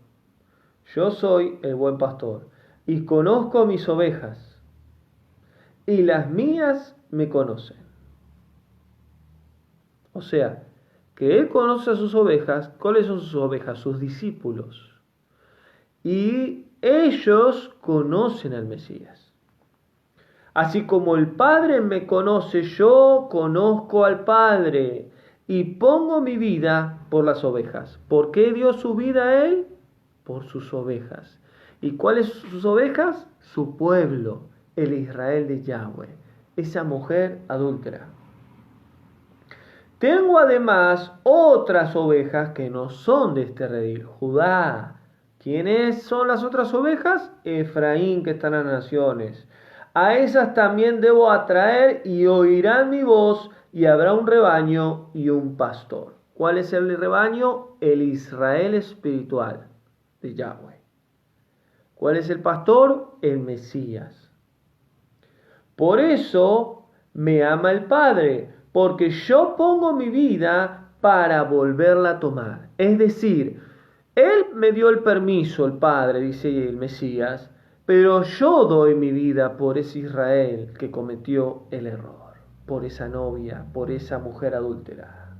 Yo soy el buen pastor y conozco mis ovejas y las mías me conocen. O sea, que Él conoce a sus ovejas. ¿Cuáles son sus ovejas? Sus discípulos. Y ellos conocen al Mesías. Así como el Padre me conoce, yo conozco al Padre y pongo mi vida por las ovejas. ¿Por qué dio su vida a Él? Por sus ovejas. ¿Y cuáles son sus ovejas? Su pueblo, el Israel de Yahweh, esa mujer adúltera. Tengo además otras ovejas que no son de este redil, Judá. ¿Quiénes son las otras ovejas? Efraín, que están en las naciones. A esas también debo atraer y oirán mi voz y habrá un rebaño y un pastor. ¿Cuál es el rebaño? El Israel espiritual de Yahweh. ¿Cuál es el pastor? El Mesías. Por eso me ama el Padre, porque yo pongo mi vida para volverla a tomar. Es decir, Él me dio el permiso, el Padre, dice el Mesías, pero yo doy mi vida por ese Israel que cometió el error, por esa novia, por esa mujer adúltera.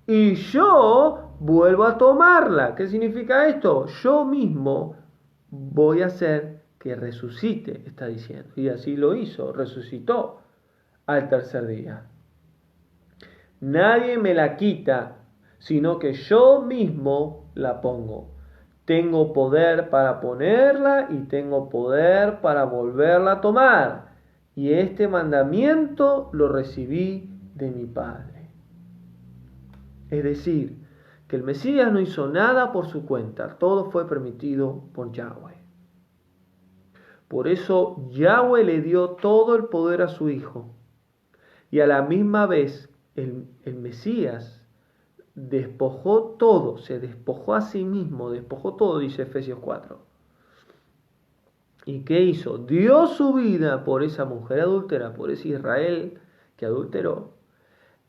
Y yo vuelvo a tomarla. ¿Qué significa esto? Yo mismo voy a hacer que resucite, está diciendo. Y así lo hizo, resucitó al tercer día. Nadie me la quita, sino que yo mismo la pongo. Tengo poder para ponerla y tengo poder para volverla a tomar. Y este mandamiento lo recibí de mi Padre. Es decir, que el Mesías no hizo nada por su cuenta, todo fue permitido por Yahweh. Por eso Yahweh le dio todo el poder a su Hijo. Y a la misma vez el Mesías despojó todo, se despojó a sí mismo, despojó todo, dice Efesios 4. ¿Y qué hizo? Dio su vida por esa mujer adúltera, por ese Israel que adulteró.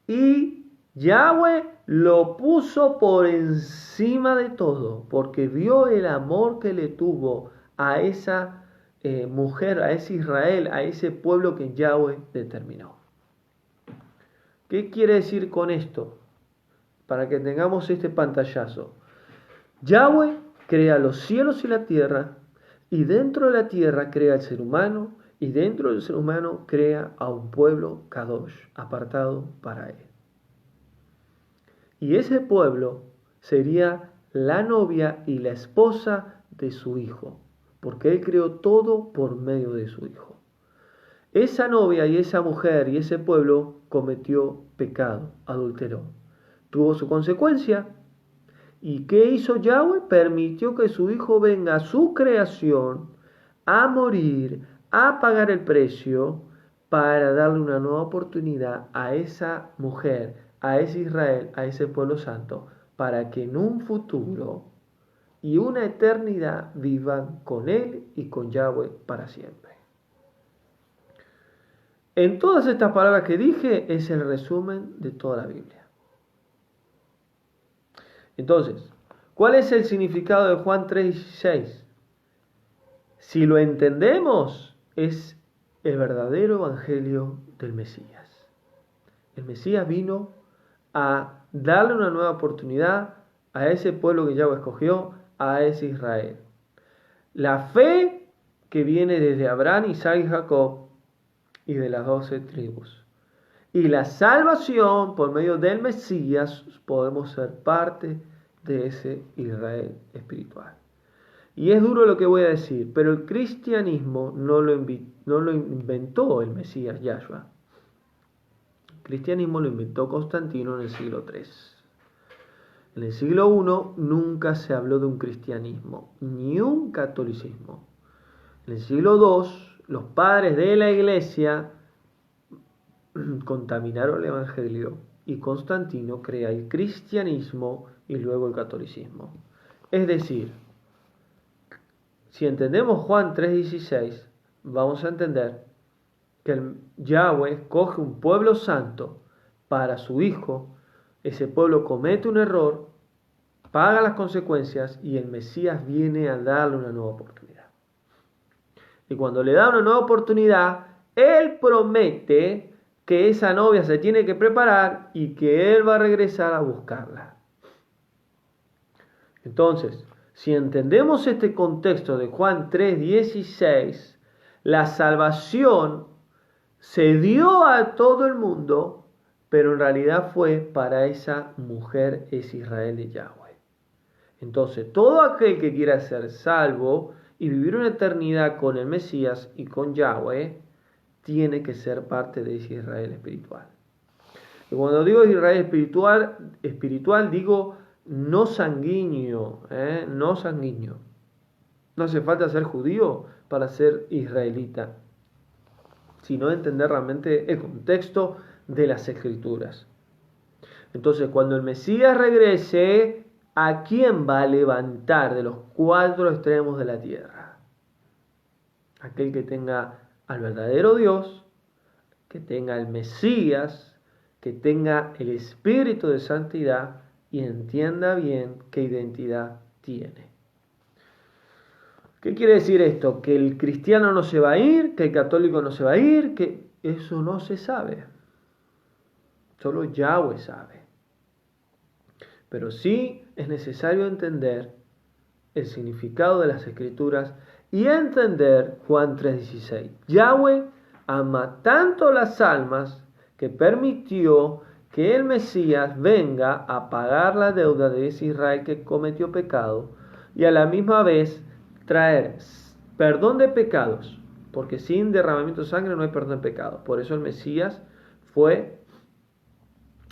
Y Yahweh lo puso por encima de todo, porque vio el amor que le tuvo a esa mujer, a ese Israel, a ese pueblo que Yahweh determinó. ¿Qué quiere decir con esto? Para que tengamos este pantallazo. Yahweh crea los cielos y la tierra, y dentro de la tierra crea el ser humano, y dentro del ser humano crea a un pueblo Kadosh, apartado para él. Y ese pueblo sería la novia y la esposa de su hijo, porque él creó todo por medio de su hijo. Esa novia y esa mujer y ese pueblo cometió pecado, adulteró. Tuvo su consecuencia. ¿Y qué hizo Yahweh? Permitió que su hijo venga a su creación a morir, a pagar el precio para darle una nueva oportunidad a esa mujer, a ese Israel, a ese pueblo santo, para que en un futuro y una eternidad vivan con Él y con Yahweh para siempre. En todas estas palabras que dije es el resumen de toda la Biblia. Entonces, ¿cuál es el significado de Juan 3:16? Si lo entendemos, es el verdadero evangelio del Mesías. El Mesías vino a darle una nueva oportunidad a ese pueblo que Yahweh escogió, a ese Israel. La fe que viene desde Abraham, Isaac y Jacob y de las 12 tribus. Y la salvación por medio del Mesías, podemos ser parte de ese Israel espiritual. Y es duro lo que voy a decir, pero el cristianismo no lo inventó el Mesías Yahshua. El cristianismo lo inventó Constantino en el siglo III. En el siglo I nunca se habló de un cristianismo, ni un catolicismo. En el siglo II, los padres de la iglesia contaminaron el evangelio y Constantino crea el cristianismo y luego el catolicismo. Es decir, si entendemos Juan 3:16, vamos a entender que el Yahweh escoge un pueblo santo para su Hijo. Ese pueblo comete un error, paga las consecuencias y el Mesías viene a darle una nueva oportunidad. Y cuando le da una nueva oportunidad, Él promete que esa novia se tiene que preparar y que Él va a regresar a buscarla. Entonces, si entendemos este contexto de Juan 3:16, la salvación se dio a todo el mundo, pero en realidad fue para esa mujer, es Israel de Yahweh. Entonces, todo aquel que quiera ser salvo y vivir una eternidad con el Mesías y con Yahweh, tiene que ser parte de ese Israel espiritual. Y cuando digo Israel espiritual digo no sanguíneo, no sanguíneo. No hace falta ser judío para ser israelita, sino entender realmente el contexto de las Escrituras. Entonces, cuando el Mesías regrese, ¿a quién va a levantar de los 4 extremos de la tierra? Aquel que tenga al verdadero Dios, que tenga el Mesías, que tenga el espíritu de santidad y entienda bien qué identidad tiene. ¿Qué quiere decir esto? ¿Que el cristiano no se va a ir? ¿Que el católico no se va a ir? Que eso no se sabe. Solo Yahweh sabe. Pero sí es necesario entender el significado de las Escrituras y entender Juan 3:16. Yahweh ama tanto las almas que permitió que el Mesías venga a pagar la deuda de ese Israel que cometió pecado y a la misma vez traer perdón de pecados, porque sin derramamiento de sangre no hay perdón de pecados. Por eso el Mesías fue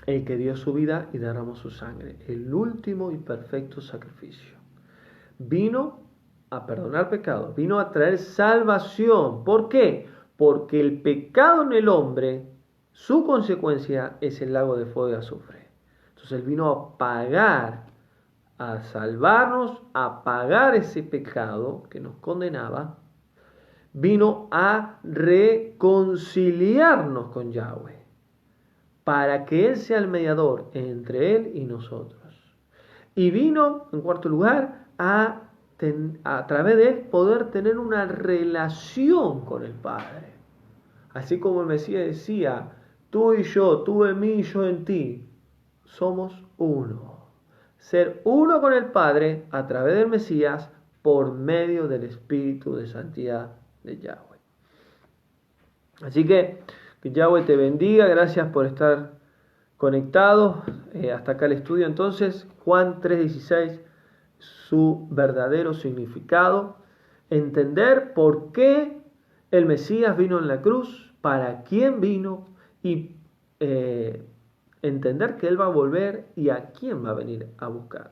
el que dio su vida y derramó su sangre, el último y perfecto sacrificio. Vino a perdonar pecados, vino a traer salvación. ¿Por qué? Porque el pecado en el hombre, su consecuencia es el lago de fuego y azufre. Entonces Él vino a pagar, a salvarnos, a pagar ese pecado que nos condenaba. Vino a reconciliarnos con Yahweh, para que Él sea el mediador entre Él y nosotros. Y vino, en cuarto lugar, a través de Él poder tener una relación con el Padre. Así como el Mesías decía, tú y yo, tú en mí y yo en ti, somos uno. Ser uno con el Padre a través del Mesías por medio del Espíritu de Santidad de Yahweh. Así que Yahweh te bendiga, gracias por estar conectados. Hasta acá el estudio entonces, Juan 3:16, su verdadero significado, entender por qué el Mesías vino en la cruz, para quién vino y entender que Él va a volver y a quién va a venir a buscar.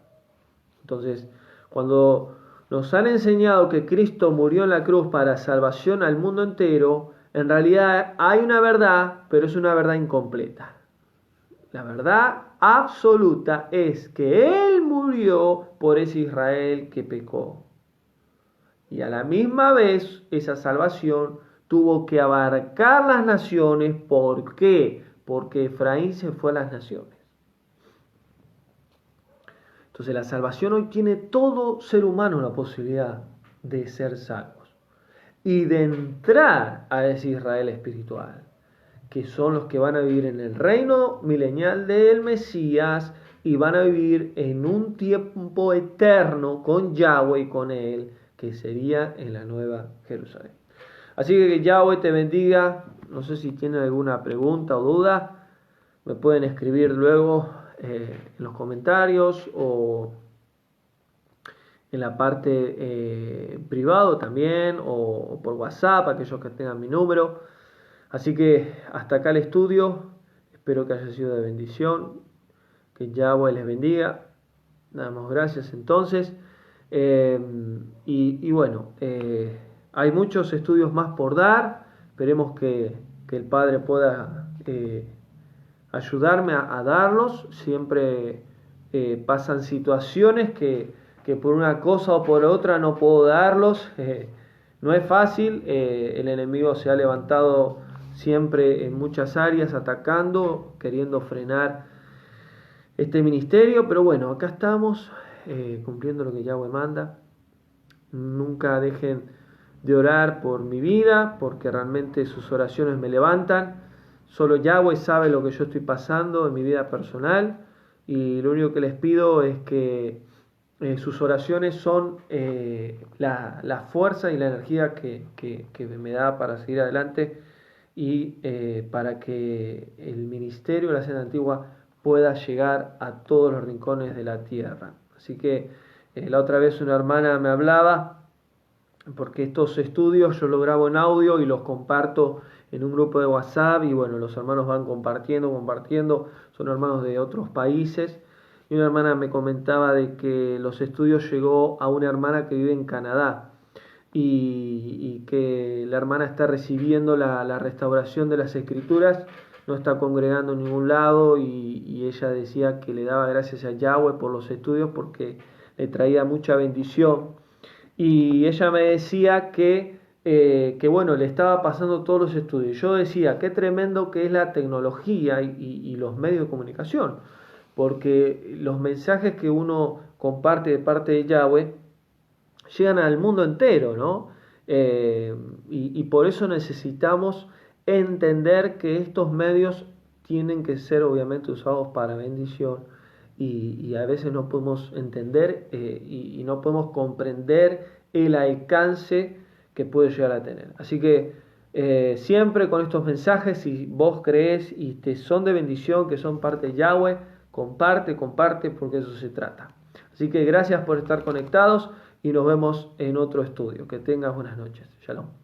Entonces, cuando nos han enseñado que Cristo murió en la cruz para salvación al mundo entero, En realidad hay una verdad, pero es una verdad incompleta. La verdad absoluta es que Él murió por ese Israel que pecó. Y a la misma vez esa salvación tuvo que abarcar las naciones. ¿Por qué? Porque Efraín se fue a las naciones. Entonces la salvación hoy tiene todo ser humano la posibilidad de ser salvos y de entrar a ese Israel espiritual, que son los que van a vivir en el reino milenial del Mesías y van a vivir en un tiempo eterno con Yahweh y con Él, que sería en la Nueva Jerusalén. Así que Yahweh te bendiga. No sé si tienen alguna pregunta o duda, me pueden escribir luego en los comentarios o en la parte privado también o por WhatsApp, aquellos que tengan mi número. Así que hasta acá el estudio, espero que haya sido de bendición, que Yahweh les bendiga. Nada más, gracias entonces. Y bueno, hay muchos estudios más por dar, esperemos que el Padre pueda ayudarme a darlos. Siempre pasan situaciones que por una cosa o por otra no puedo darlos. No es fácil, el enemigo se ha levantado siempre en muchas áreas atacando, queriendo frenar este ministerio, pero bueno, acá estamos cumpliendo lo que Yahweh manda. Nunca dejen de orar por mi vida, porque realmente sus oraciones me levantan. Solo Yahweh sabe lo que yo estoy pasando en mi vida personal, y lo único que les pido es que sus oraciones son la fuerza y la energía que me da para seguir adelante y para que el ministerio de la Senda Antigua pueda llegar a todos los rincones de la tierra. Así que la otra vez una hermana me hablaba, porque estos estudios yo los grabo en audio y los comparto en un grupo de WhatsApp, y bueno, los hermanos van compartiendo, son hermanos de otros países. Y una hermana me comentaba de que los estudios llegó a una hermana que vive en Canadá, y que la hermana está recibiendo la restauración de las escrituras, no está congregando en ningún lado, y ella decía que le daba gracias a Yahweh por los estudios porque le traía mucha bendición. Y ella me decía que bueno, le estaba pasando todos los estudios. Yo decía, qué tremendo que es la tecnología y los medios de comunicación, porque los mensajes que uno comparte de parte de Yahweh llegan al mundo entero, ¿no? Y por eso necesitamos entender que estos medios tienen que ser obviamente usados para bendición, y a veces no podemos entender y no podemos comprender el alcance que puede llegar a tener. Así que siempre con estos mensajes, si vos crees y te son de bendición, que son parte de Yahweh, comparte, porque eso se trata. Así que gracias por estar conectados y nos vemos en otro estudio. Que tengas buenas noches. Shalom.